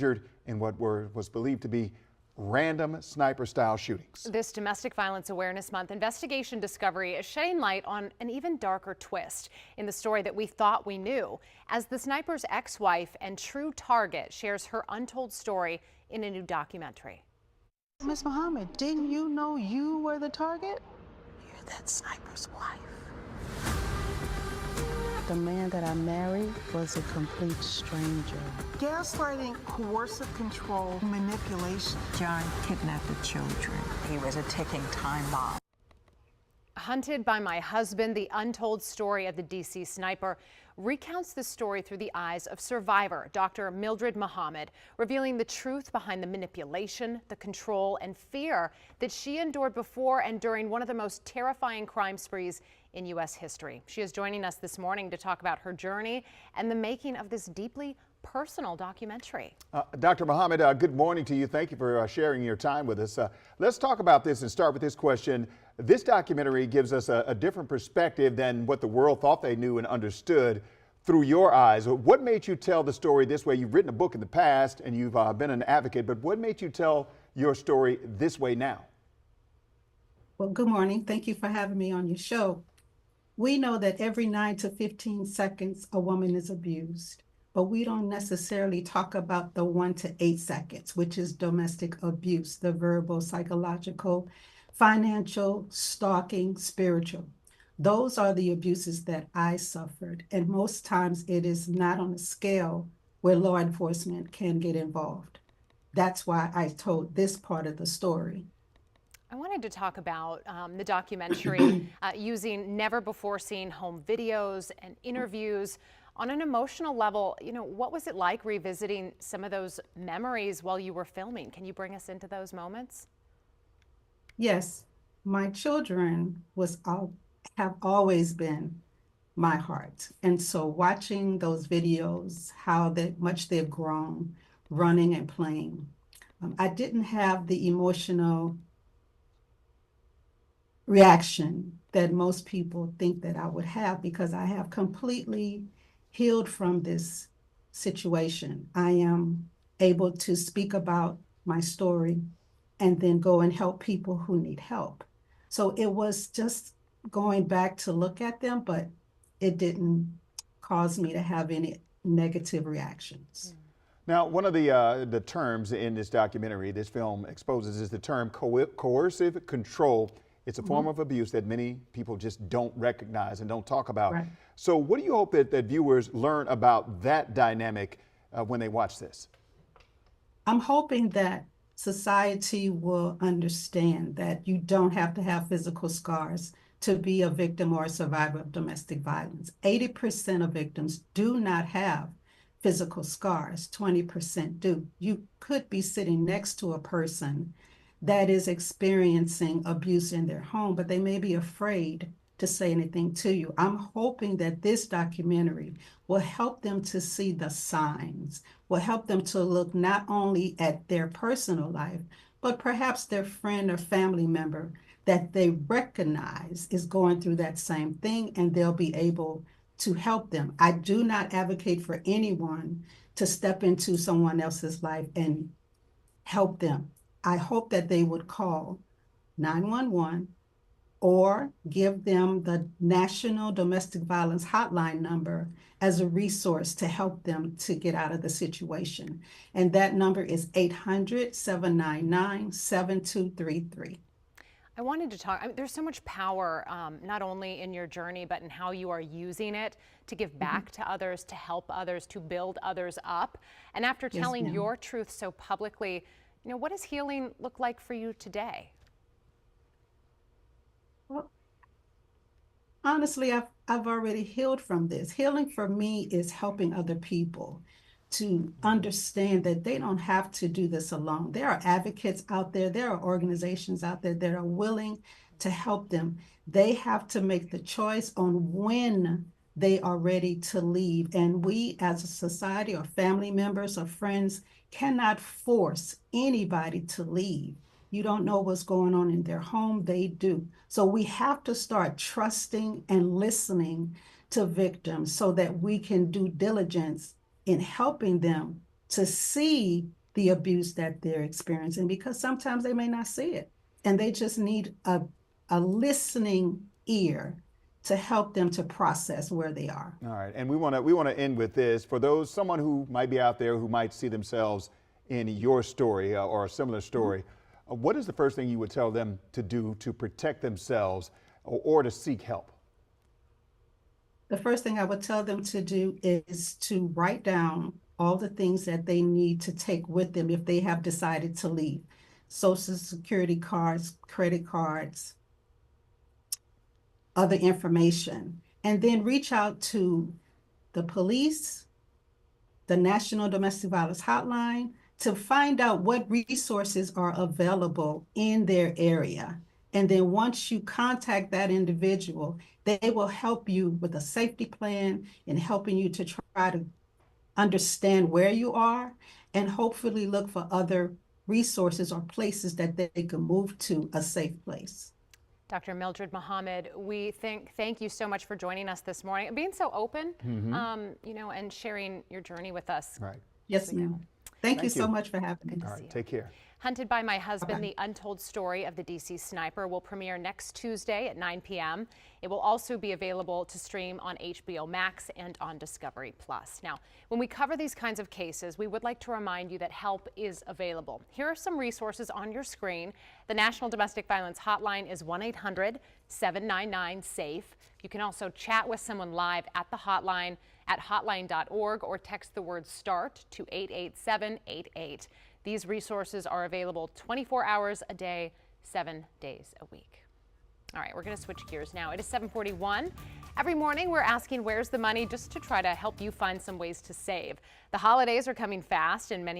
injured in what was believed to be random sniper-style shootings. This Domestic Violence Awareness Month investigation discovery is shedding light on an even darker twist in the story that we thought we knew, as the sniper's ex-wife and true target shares her untold story in a new documentary. Miss Muhammad, didn't you know you were the target? You're that sniper's wife. The man that I married was a complete stranger. Gaslighting, coercive control, manipulation. John kidnapped the children. He was a ticking time bomb. Hunted by My Husband, the untold story of the D.C. sniper recounts the story through the eyes of survivor Dr. Mildred Muhammad, revealing the truth behind the manipulation, the control, and fear that she endured before and during one of the most terrifying crime sprees in U.S. history. She is joining us this morning to talk about her journey and the making of this deeply personal documentary. Dr. Muhammad, good morning to you. Thank you for sharing your time with us. Let's talk about this and start with this question. This documentary gives us a different perspective than what the world thought they knew and understood through your eyes. What made you tell the story this way? You've written a book in the past and you've been an advocate, but what made you tell your story this way now? Well, good morning. Thank you for having me on your show. We know that every 9 to 15 seconds a woman is abused, but we don't necessarily talk about the 1 to 8 seconds, which is domestic abuse, the verbal, psychological, financial, stalking, spiritual. Those are the abuses that I suffered, and most times it is not on a scale where law enforcement can get involved. That's why I told this part of the story. I wanted to talk about the documentary using never-before-seen home videos and interviews. On an emotional level, what was it like revisiting some of those memories while you were filming? Can you bring us into those moments? Yes, my children have always been my heart. And so watching those videos, how much they've grown, running and playing, I didn't have the emotional reaction that most people think that I would have, because I have completely healed from this situation. I am able to speak about my story and then go and help people who need help. So it was just going back to look at them, but it didn't cause me to have any negative reactions. Now, one of the terms in this documentary, this film exposes, is the term coercive control. It's a form of abuse that many people just don't recognize and don't talk about. Right. So what do you hope that viewers learn about that dynamic when they watch this? I'm hoping that society will understand that you don't have to have physical scars to be a victim or a survivor of domestic violence. 80% of victims do not have physical scars, 20% do. You could be sitting next to a person that is experiencing abuse in their home, but they may be afraid to say anything to you. I'm hoping that this documentary will help them to see the signs, will help them to look not only at their personal life, but perhaps their friend or family member that they recognize is going through that same thing, and they'll be able to help them. I do not advocate for anyone to step into someone else's life and help them. I hope that they would call 911 or give them the National Domestic Violence Hotline number as a resource to help them to get out of the situation. And that number is 800-799-7233. I wanted to talk, there's so much power, not only in your journey, but in how you are using it to give back to others, to help others, to build others up. And after telling your truth so publicly, what does healing look like for you today? Well, honestly, I've already healed from this. Healing for me is helping other people to understand that they don't have to do this alone. There are advocates out there, there are organizations out there that are willing to help them. They have to make the choice on when they are ready to leave. And we as a society or family members or friends cannot force anybody to leave. You don't know what's going on in their home, they do. So we have to start trusting and listening to victims so that we can do diligence in helping them to see the abuse that they're experiencing, because sometimes they may not see it and they just need a listening ear to help them to process where they are. All right, and we want to end with this. For someone who might be out there who might see themselves in your story or a similar story, what is the first thing you would tell them to do to protect themselves or to seek help? The first thing I would tell them to do is to write down all the things that they need to take with them if they have decided to leave. Social Security cards, credit cards, other information, and then reach out to the police, the National Domestic Violence Hotline, to find out what resources are available in their area. And then once you contact that individual, they will help you with a safety plan and helping you to try to understand where you are and hopefully look for other resources or places that they can move to a safe place. Dr. Mildred Muhammad, we thank you so much for joining us this morning and being so open, and sharing your journey with us. Right. Yes, ma'am. Thank you so much for having me. All right, take care. Hunted by My Husband, The Untold Story of the DC Sniper will premiere next Tuesday at 9 p.m. It will also be available to stream on HBO Max and on Discovery Plus. Now, when we cover these kinds of cases, we would like to remind you that help is available. Here are some resources on your screen. The National Domestic Violence Hotline is 1-800-799-SAFE. You can also chat with someone live at the hotline at hotline.org or text the word START to 88788. These resources are available 24 hours a day, 7 days a week. All right, we're going to switch gears now. It is 7:41. Every morning we're asking where's the money, just to try to help you find some ways to save. The holidays are coming fast and many